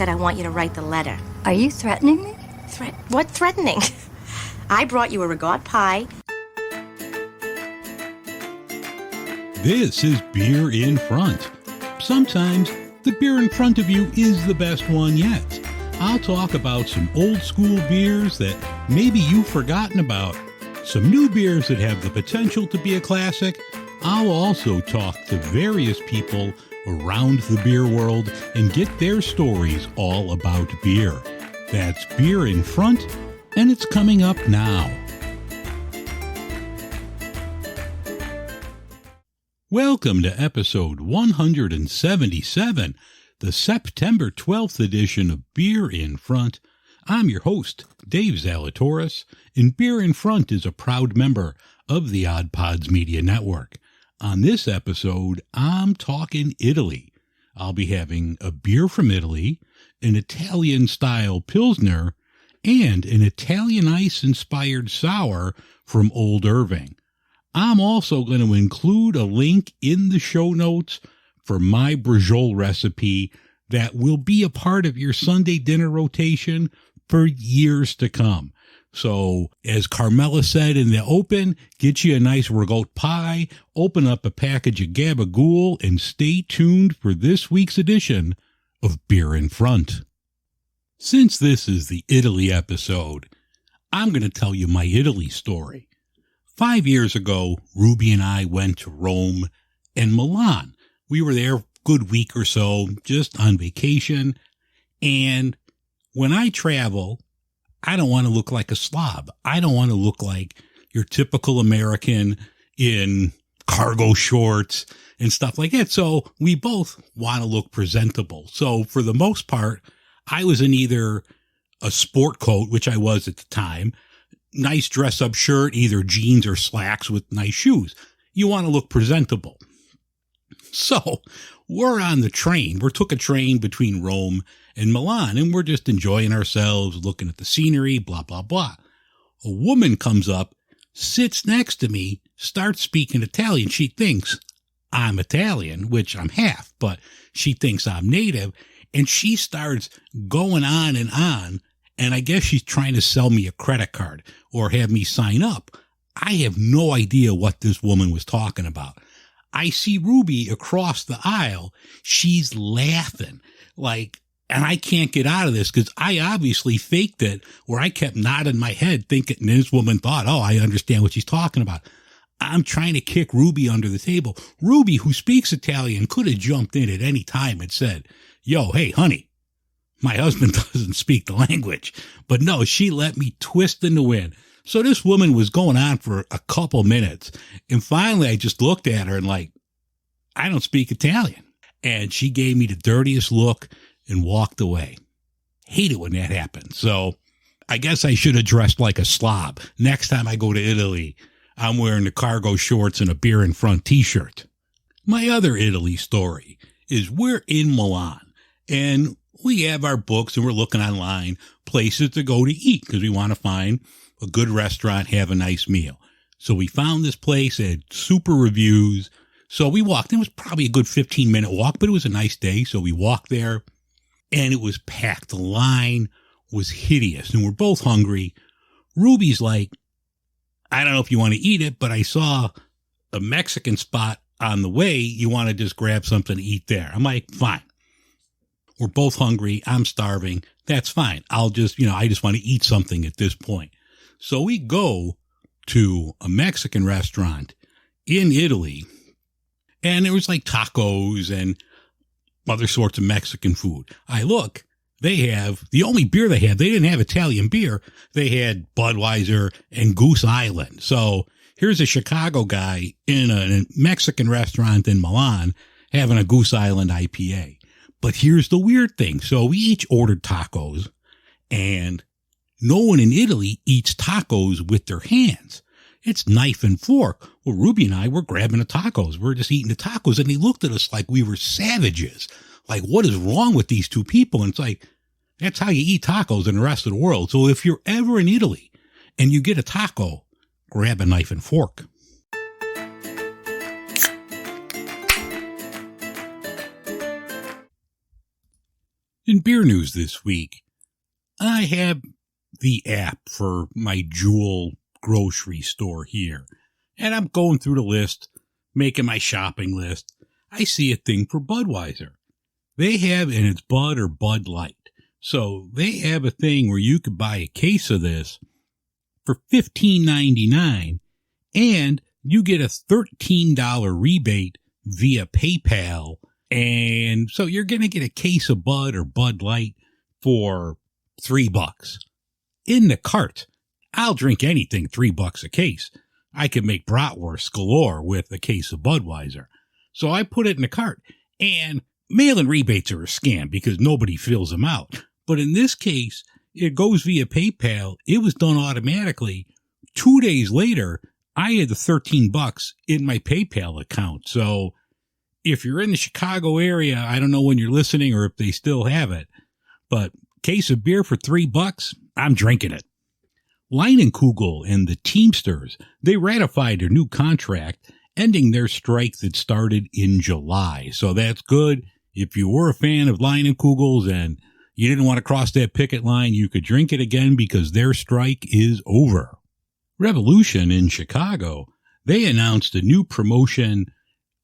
said I want you to write the letter. Are you threatening me? What threatening? I brought you a regatta pie. This is Beer in Front. Sometimes the beer in front of you is the best one yet. I'll talk about some old school beers that maybe you've forgotten about, some new beers that have the potential to be a classic. I'll also talk to various people around the beer world and get their stories all about beer. That's Beer in Front, and it's coming up now. Welcome to episode 177, the September 12th edition of Beer in Front. I'm your host, Dave Zalatoris, and Beer in Front is a proud member of the Odd Pods Media Network. On this episode, I'm talking Italy. I'll be having a beer from Italy, an Italian Style Pilsner, and an Italian Ice-inspired sour from Old Irving. I'm also going to include a link in the show notes for my Braciole recipe that will be a part of your Sunday dinner rotation for years to come. So, as Carmela said in the open, get you a nice regatta pie, open up a package of gabagool, and stay tuned for this week's edition of Beer in Front. Since this is the Italy episode, I'm going to tell you my Italy story. 5 years ago, Ruby and I went to Rome and Milan. We were there a good week or so, just on vacation. And when I travel, I don't want to look like a slob. I don't want to look like your typical American in cargo shorts and stuff like that. So we both want to look presentable. So for the most part, I was in either a sport coat, which I was at the time, nice dress-up shirt, either jeans or slacks with nice shoes. You want to look presentable. So we're on the train. We took a train between Rome and Milan, and we're just enjoying ourselves, looking at the scenery, blah, blah, blah. A woman comes up, sits next to me, starts speaking Italian. She thinks I'm Italian, which I'm half, but she thinks I'm native, and she starts going on, and I guess she's trying to sell me a credit card or have me sign up. I have no idea what this woman was talking about. I see Ruby across the aisle. She's laughing and I can't get out of this because I obviously faked it where I kept nodding my head thinking this woman thought, oh, I understand what she's talking about. I'm trying to kick Ruby under the table. Ruby, who speaks Italian, could have jumped in at any time and said, yo, hey, honey, my husband doesn't speak the language. But no, she let me twist in the wind. So this woman was going on for a couple minutes. And finally, I just looked at her and I don't speak Italian. And she gave me the dirtiest look and walked away. Hate it when that happens. So I guess I should have dressed like a slob. Next time I go to Italy, I'm wearing the cargo shorts and a Beer in Front t-shirt. My other Italy story is we're in Milan. And we have our books and we're looking online, places to go to eat because we want to find a good restaurant, have a nice meal. So we found this place, it had super reviews. So we walked. It was probably a good 15-minute walk, but it was a nice day. So we walked there and it was packed. The line was hideous and we're both hungry. Ruby's like, I don't know if you want to eat it, but I saw a Mexican spot on the way. You want to just grab something to eat there? I'm like, fine. We're both hungry. I'm starving. That's fine. I just want to eat something at this point. So we go to a Mexican restaurant in Italy, and there was tacos and other sorts of Mexican food. I look, the only beer they didn't have Italian beer. They had Budweiser and Goose Island. So here's a Chicago guy in a Mexican restaurant in Milan having a Goose Island IPA. But here's the weird thing. So we each ordered tacos, and no one in Italy eats tacos with their hands. It's knife and fork. Well, Ruby and I were grabbing the tacos. We're just eating the tacos, and they looked at us like we were savages. Like, what is wrong with these two people? And it's like, that's how you eat tacos in the rest of the world. So if you're ever in Italy and you get a taco, grab a knife and fork. In beer news this week, I have the app for my Jewel grocery store here, and I'm going through the list, making my shopping list. I see a thing for Budweiser. They have, and it's Bud or Bud Light. So they have a thing where you could buy a case of this for $15.99, and you get a $13 rebate via PayPal. And so you're going to get a case of Bud or Bud Light for $3 in the cart. I'll drink anything $3 a case. I could make bratwurst galore with a case of Budweiser. So I put it in the cart, and mail-in rebates are a scam because nobody fills them out. But in this case, it goes via PayPal. It was done automatically. 2 days later, I had the $13 in my PayPal account. So if you're in the Chicago area, I don't know when you're listening or if they still have it, but case of beer for $3, I'm drinking it. Leinenkugel and the Teamsters, they ratified their new contract, ending their strike that started in July. So that's good. If you were a fan of Leinenkugel's and you didn't want to cross that picket line, you could drink it again because their strike is over. Revolution in Chicago, they announced a new promotion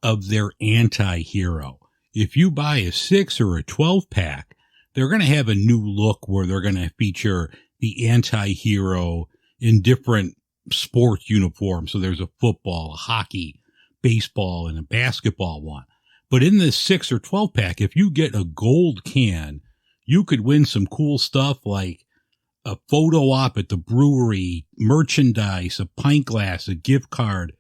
of their anti-hero. If you buy a 6 or a 12-pack, they're going to have a new look where they're going to feature the anti-hero in different sports uniforms. So there's a football, a hockey, baseball, and a basketball one. But in this 6 or 12-pack, if you get a gold can, you could win some cool stuff like a photo op at the brewery, merchandise, a pint glass, a gift card,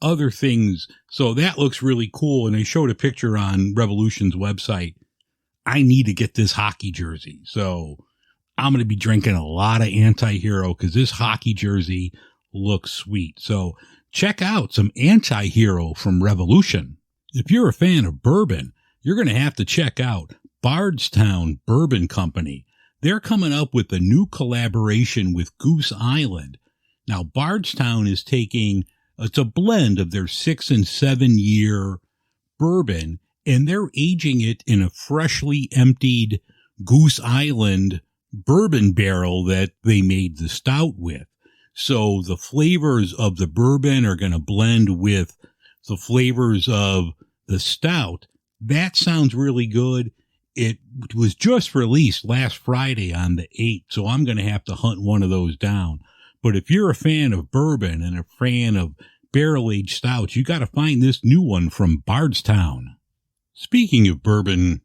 other things. So that looks really cool. And they showed a picture on Revolution's website. I need to get this hockey jersey. So I'm going to be drinking a lot of anti-hero because this hockey jersey looks sweet. So check out some anti-hero from Revolution. If you're a fan of bourbon, you're going to have to check out Bardstown Bourbon Company. They're coming up with a new collaboration with Goose Island. Now, Bardstown is it's a blend of their 6 and 7 year bourbon, and they're aging it in a freshly emptied Goose Island bourbon barrel that they made the stout with. So the flavors of the bourbon are going to blend with the flavors of the stout. That sounds really good. It was just released last Friday on the 8th, so I'm going to have to hunt one of those down. But if you're a fan of bourbon and a fan of barrel-aged stouts, you got to find this new one from Bardstown. Speaking of bourbon,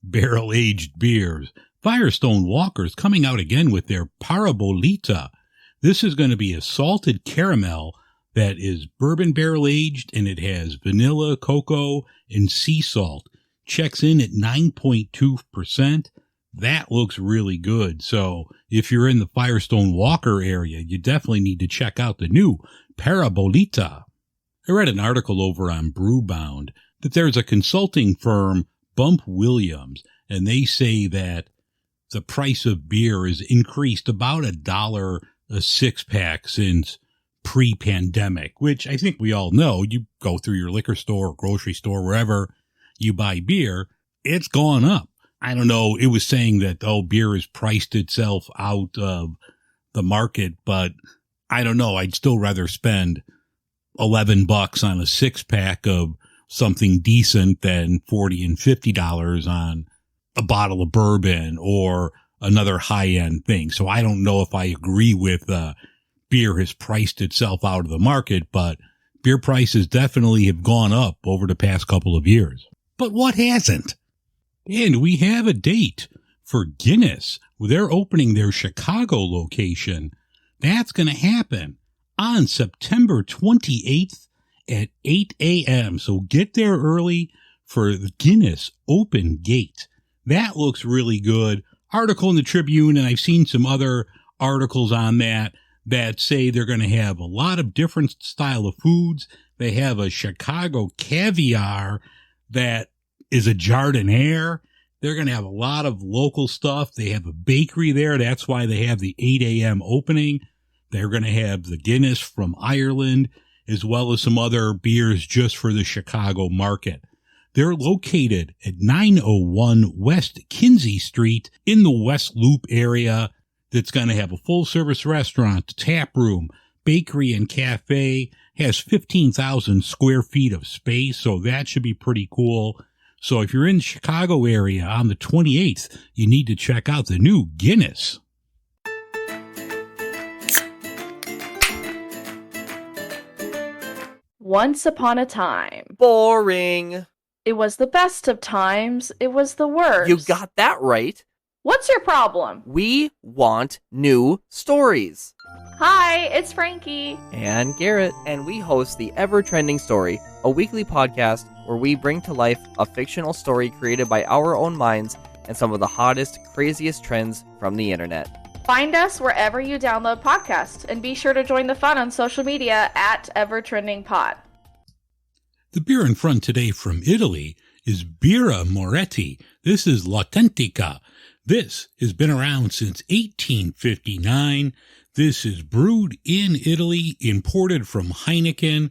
barrel-aged beers, Firestone Walker's coming out again with their Parabolita. This is going to be a salted caramel that is bourbon barrel-aged, and it has vanilla, cocoa, and sea salt. Checks in at 9.2%. That looks really good. So if you're in the Firestone Walker area, you definitely need to check out the new Parabolita. I read an article over on Brewbound that there's a consulting firm, Bump Williams, and they say that the price of beer has increased about $1 a 6-pack since pre-pandemic, which I think we all know. You go through your liquor store, grocery store, wherever you buy beer, it's gone up. I don't know. It was saying that, beer has priced itself out of the market, but I don't know. I'd still rather spend $11 on a 6-pack of something decent than $40 and $50 on a bottle of bourbon or another high-end thing. So I don't know if I agree with beer has priced itself out of the market, but beer prices definitely have gone up over the past couple of years. But what hasn't? And we have a date for Guinness. They're opening their Chicago location. That's going to happen on September 28th at 8 a.m. So get there early for the Guinness Open Gate. That looks really good. Article in the Tribune, and I've seen some other articles on that say they're going to have a lot of different style of foods. They have a Chicago caviar that is a jardiniere. They're going to have a lot of local stuff. They have a bakery there. That's why they have the 8 a.m. opening. They're going to have the Guinness from Ireland, as well as some other beers just for the Chicago market. They're located at 901 West Kinsey Street in the West Loop area. That's going to have a full-service restaurant, tap room, bakery, and cafe. Has 15,000 square feet of space, so that should be pretty cool. So if you're in the Chicago area on the 28th, you need to check out the new Guinness. Once upon a time. Boring. It was the best of times. It was the worst. You got that right. What's your problem? We want new stories. Hi, it's Frankie. And Garrett, and we host the Ever Trending Story, a weekly podcast where we bring to life a fictional story created by our own minds and some of the hottest, craziest trends from the internet. Find us wherever you download podcasts, and be sure to join the fun on social media at EverTrendingPod. The beer in front today from Italy is Birra Moretti. This is L'Authentica. This has been around since 1859. This is brewed in Italy, imported from Heineken.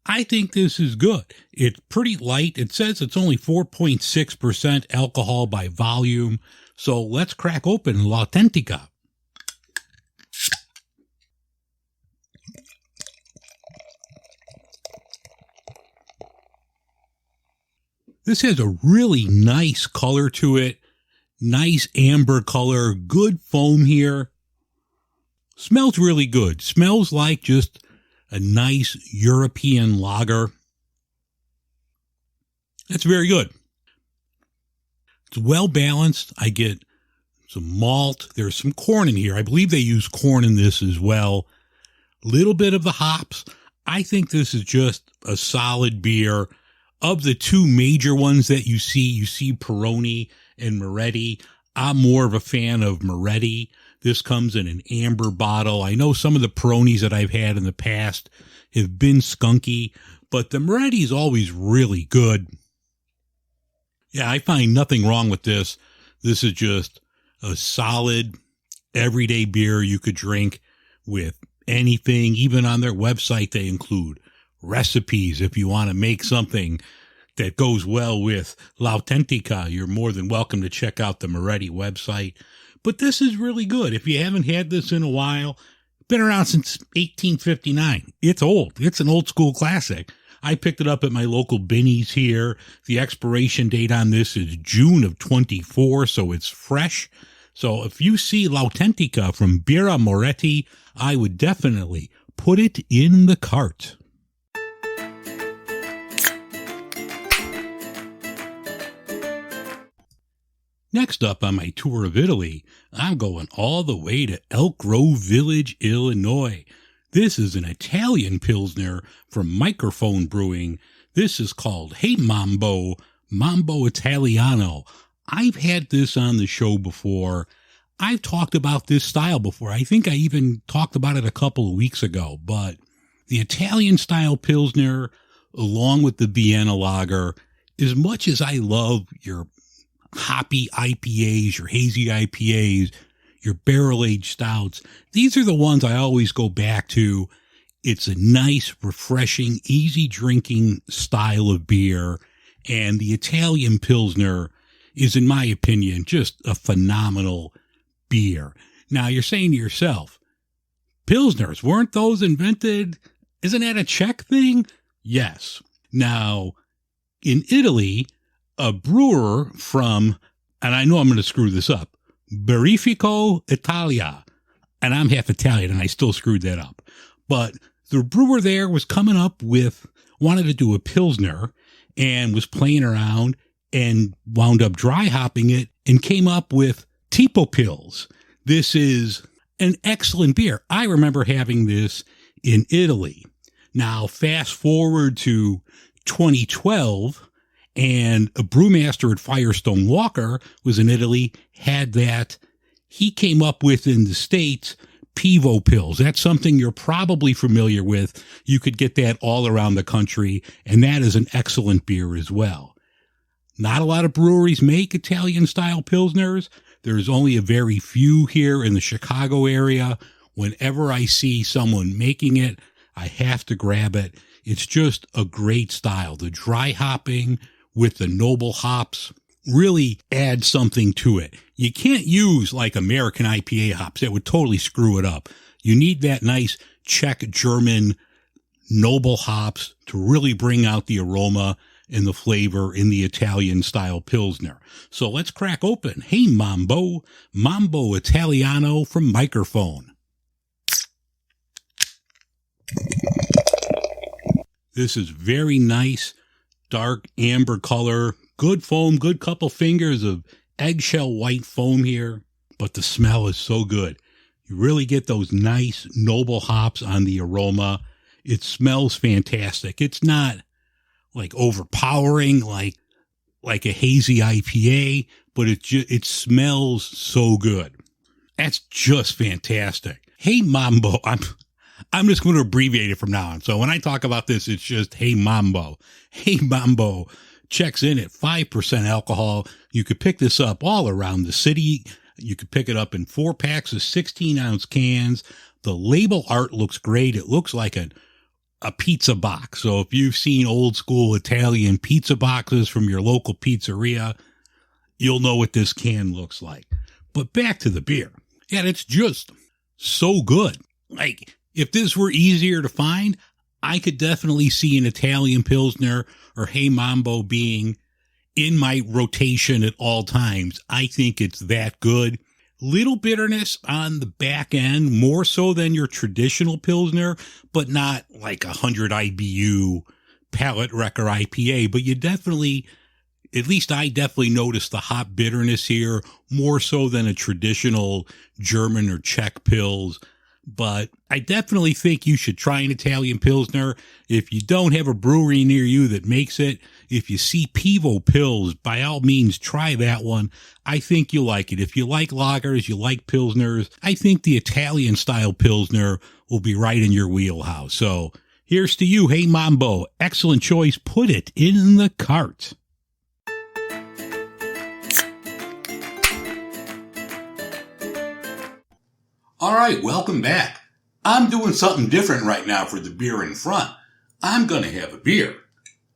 I think this is good. It's pretty light. It says it's only 4.6% alcohol by volume. So let's crack open L'Authentica. This has a really nice color to it. Nice amber color, good foam here. Smells really good. Smells like just a nice European lager. That's very good. It's well balanced. I get some malt. There's some corn in here. I believe they use corn in this as well. Little bit of the hops. I think this is just a solid beer. Of the two major ones that you see Peroni and Moretti. I'm more of a fan of Moretti. This comes in an amber bottle. I know some of the Peronis that I've had in the past have been skunky, but the Moretti is always really good. Yeah, I find nothing wrong with this. This is just a solid, everyday beer you could drink with anything. Even on their website, they include recipes. If you want to make something that goes well with L'Authentica, you're more than welcome to check out the Moretti website. But this is really good. If you haven't had this in a while, been around since 1859. It's old. It's an old school classic. I picked it up at my local Binny's here. The expiration date on this is June of 24, so it's fresh. So if you see L'Authentica from Birra Moretti, I would definitely put it in the cart. Next up on my tour of Italy, I'm going all the way to Elk Grove Village, Illinois. This is an Italian Pilsner from Microphone Brewing. This is called Hey Mambo Italiano. I've had this on the show before. I've talked about this style before. I think I even talked about it a couple of weeks ago, but the Italian Style Pilsner, along with the Vienna Lager, as much as I love your hoppy IPAs, your hazy IPAs, your barrel-aged stouts, these are the ones I always go back to. It's a nice, refreshing, easy-drinking style of beer, and the Italian Pilsner is, in my opinion, just a phenomenal beer. Now, you're saying to yourself, Pilsners, weren't those invented? Isn't that a Czech thing? Yes. Now, in Italy, a brewer from, and I know I'm going to screw this up, Braciole, Italia, and I'm half Italian and I still screwed that up. But the brewer there was coming up with, wanted to do a Pilsner and was playing around and wound up dry hopping it and came up with Tipo Pils. This is an excellent beer. I remember having this in Italy. Now, fast forward to 2012, and a brewmaster at Firestone Walker was in Italy, had that. He came up with in the States Pivo Pils. That's something you're probably familiar with. You could get that all around the country, and that is an excellent beer as well. Not a lot of breweries make Italian-style Pilsners. There's only a very few here in the Chicago area. Whenever I see someone making it, I have to grab it. It's just a great style. The dry hopping with the noble hops really adds something to it. You can't use like American IPA hops. That would totally screw it up. You need that nice Czech German noble hops to really bring out the aroma and the flavor in the Italian style Pilsner. So let's crack open. Hey Mambo, Mambo Italiano from Microphone. This is very nice, dark amber color, good foam, good couple fingers of eggshell white foam here, but the smell is so good. You really get those nice noble hops on the aroma. It smells fantastic. It's not like overpowering like a hazy IPA, but it smells so good. That's just fantastic. Hey Mambo, I'm just going to abbreviate it from now on. So when I talk about this, it's just Hey Mambo. Hey Mambo checks in at 5% alcohol. You could pick this up all around the city. You could pick it up in 4 packs of 16-ounce cans. The label art looks great. It looks like a pizza box. So if you've seen old school Italian pizza boxes from your local pizzeria, you'll know what this can looks like. But back to the beer. Yeah, it's just so good. Like, if this were easier to find, I could definitely see an Italian Pilsner or Hey Mambo being in my rotation at all times. I think it's that good. Little bitterness on the back end, more so than your traditional Pilsner, but not like 100 IBU palate wrecker IPA. But you definitely, at least I definitely noticed the hop bitterness here, more so than a traditional German or Czech Pils. But I definitely think you should try an Italian Pilsner. If you don't have a brewery near you that makes it, if you see Pivo Pils, by all means, try that one. I think you'll like it. If you like lagers, you like Pilsners, I think the Italian style Pilsner will be right in your wheelhouse. So here's to you. Hey Mambo, excellent choice. Put it in the cart. All right, welcome back. I'm doing something different right now for the beer in front. I'm going to have a beer.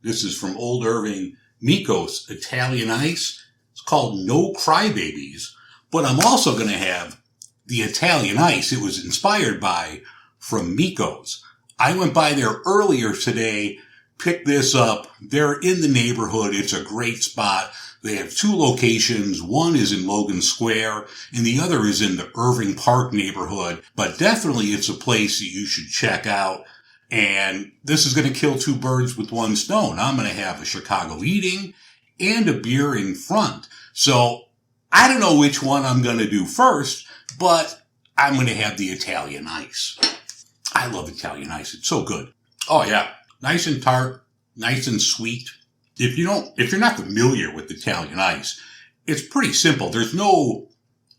This is from Old Irving Miko's Italian Ice. It's called No Crybabies, but I'm also going to have the Italian Ice it was inspired by from Miko's. I went by there earlier today, picked this up. They're in the neighborhood. It's a great spot. They have 2 locations. One is in Logan Square and the other is in the Irving Park neighborhood. But definitely it's a place that you should check out. And this is going to kill 2 birds with 1 stone. I'm going to have a Chicago eating and a beer in front. So I don't know which one I'm going to do first, but I'm going to have the Italian Ice. I love Italian Ice. It's so good. Oh yeah. Nice and tart, nice and sweet. If you're not familiar with Italian Ice, it's pretty simple. There's no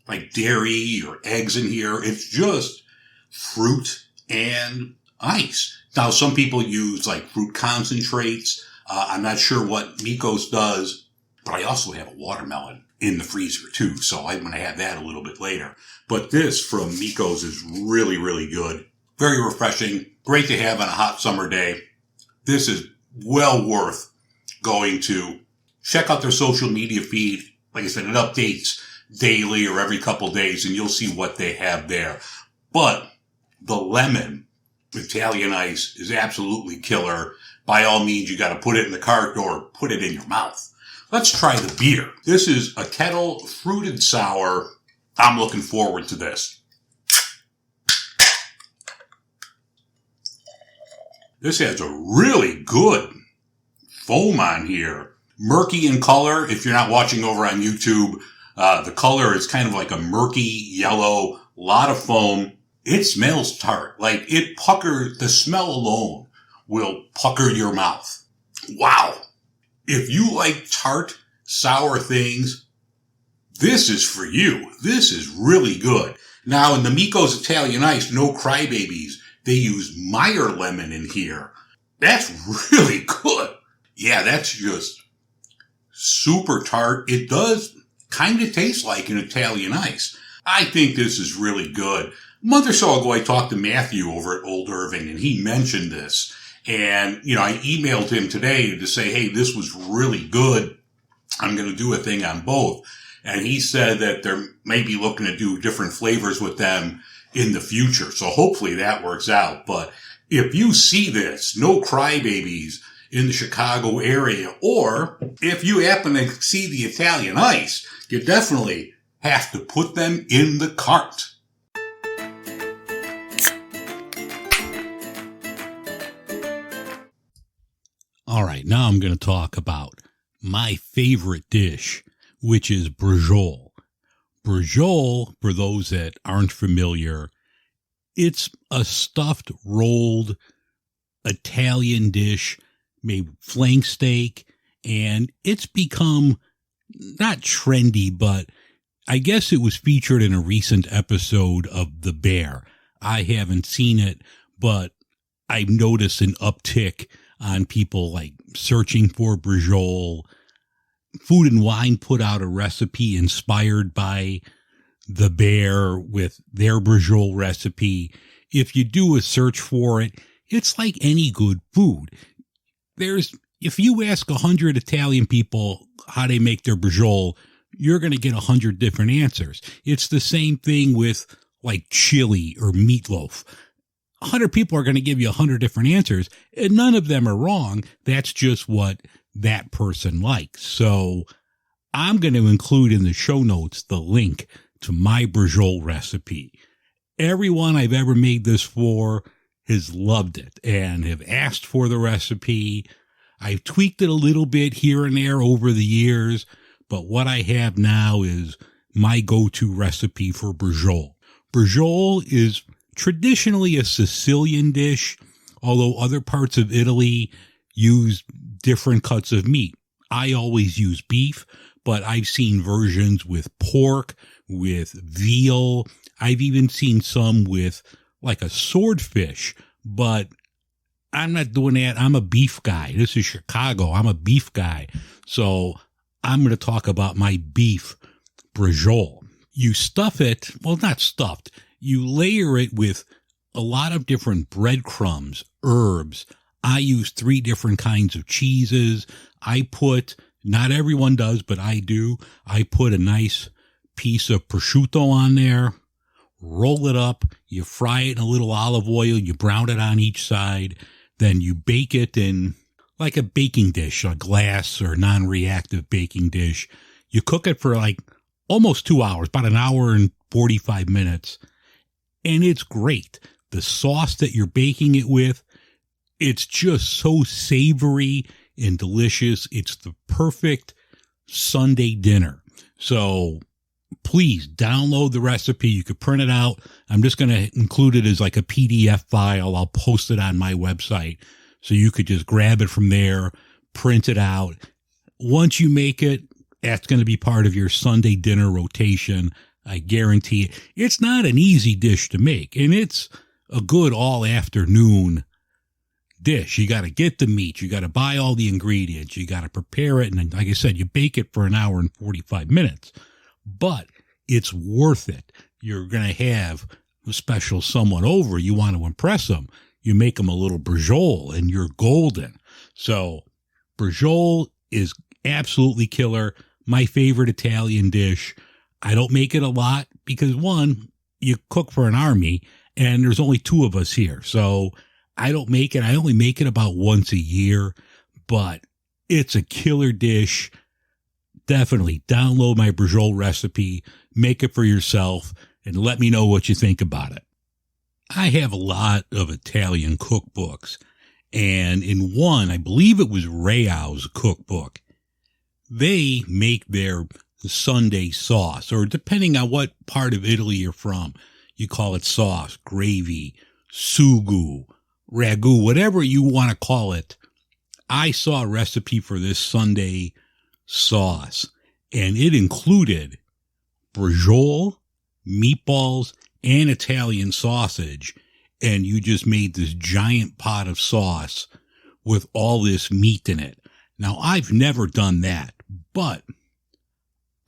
like dairy or eggs in here. It's just fruit and ice. Now, some people use like fruit concentrates. I'm not sure what Miko's does, but I also have a watermelon in the freezer too. So I'm going to have that a little bit later. But this from Miko's is really, really good. Very refreshing. Great to have on a hot summer day. This is well worth going to. Check out their social media feed. Like I said, it updates daily or every couple days, and you'll see what they have there. But the lemon Italian Ice is absolutely killer. By all means, you got to put it in the cart or put it in your mouth. Let's try the beer. This is a Kettle Fruited Sour. I'm looking forward to this. This has a really good foam on here. Murky in color. If you're not watching over on YouTube, the color is kind of like a murky yellow, lot of foam. It smells tart. Like the smell alone will pucker your mouth. Wow. If you like tart, sour things, this is for you. This is really good. Now in the Miko's Italian Ice, No Crybabies, they use Meyer lemon in here. That's really good. Yeah, that's just super tart. It does kind of taste like an Italian Ice. I think this is really good. A month or so ago, I talked to Matthew over at Old Irving, and he mentioned this. And, I emailed him today to say, hey, this was really good. I'm going to do a thing on both. And he said that they're maybe looking to do different flavors with them in the future. So hopefully that works out. But if you see this, no crybabies in the Chicago area, or if you happen to see the Italian Ice, you definitely have to put them in the cart. All right, now I'm going to talk about my favorite dish, which is Braciole. Braciole, for those that aren't familiar, it's a stuffed, rolled Italian dish made with flank steak, and it's become not trendy, but I guess it was featured in a recent episode of The Bear. I haven't seen it, but I've noticed an uptick on people like searching for Braciole. Food and Wine put out a recipe inspired by The Bear with their Braciole recipe. If you do a search for it, it's like any good food. If you ask 100 Italian people how they make their Braciole, you're going to get 100 different answers. It's the same thing with like chili or meatloaf. 100 people are going to give you 100 different answers, and none of them are wrong. That's just what that person likes. So I'm going to include in the show notes the link to my Braciole recipe. Everyone I've ever made this for has loved it and have asked for the recipe. I've tweaked it a little bit here and there over the years, but what I have now is my go-to recipe for Braciole. Braciole is traditionally a Sicilian dish, although other parts of Italy use different cuts of meat. I always use beef, but I've seen versions with pork, with veal. I've even seen some with like a swordfish, but I'm not doing that. I'm a beef guy. This is Chicago. I'm a beef guy. So I'm going to talk about my beef Braciole. You stuff it, well, not stuffed. You layer it with a lot of different breadcrumbs, herbs. I use 3 different kinds of cheeses. Not everyone does, but I do. I put a nice piece of prosciutto on there, roll it up, you fry it in a little olive oil, you brown it on each side, then you bake it in like a baking dish, a glass or non-reactive baking dish. You cook it for like almost 2 hours, about an hour and 45 minutes. And it's great. The sauce that you're baking it with, it's just so savory and delicious. It's the perfect Sunday dinner. So please download the recipe. You could print it out. I'm just going to include it as like a PDF file. I'll post it on my website. So you could just grab it from there, print it out. Once you make it, that's going to be part of your Sunday dinner rotation. I guarantee it. It's not an easy dish to make, and it's a good all afternoon dish. You got to get the meat. You got to buy all the ingredients. You got to prepare it. And then, like I said, you bake it for an hour and 45 minutes, but it's worth it. You're going to have a special someone over. You want to impress them. You make them a little Braciole and you're golden. So Braciole is absolutely killer. My favorite Italian dish. I don't make it a lot because, one, you cook for an army and there's only 2 of us here. So I don't make it. I only make it about once a year, but it's a killer dish. Definitely download my Braciole recipe, make it for yourself, and let me know what you think about it. I have a lot of Italian cookbooks, and in one, I believe it was Rao's cookbook, they make their Sunday sauce, or depending on what part of Italy you're from, you call it sauce, gravy, sugo, ragu, whatever you want to call it. I saw a recipe for this Sunday sauce, and it included Braciole, meatballs, and Italian sausage, and you just made this giant pot of sauce with all this meat in it. Now, I've never done that, but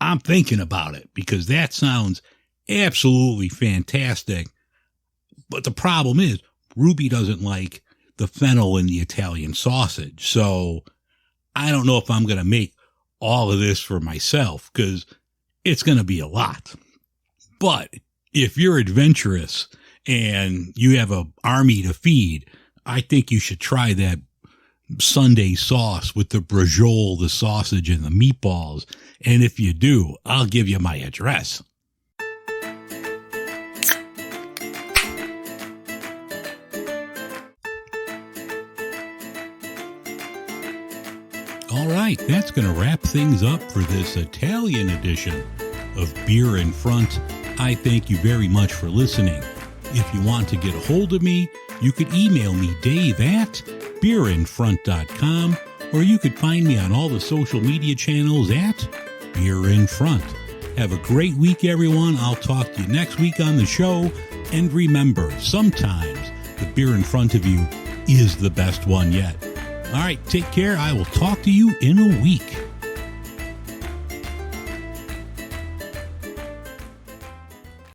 I'm thinking about it because that sounds absolutely fantastic. But the problem is, Ruby doesn't like the fennel in the Italian sausage. So I don't know if I'm going to make all of this for myself because it's going to be a lot. But if you're adventurous and you have an army to feed, I think you should try that Sunday sauce with the Braciole, the sausage, and the meatballs. And if you do, I'll give you my address. All right, that's going to wrap things up for this Italian edition of Beer in Front. I thank you very much for listening. If you want to get a hold of me, you could email me, dave@beerinfront.com, or you could find me on all the social media channels at Beer in Front. Have a great week, everyone. I'll talk to you next week on the show. And remember, sometimes the beer in front of you is the best one yet. All right, take care. I will talk to you in a week.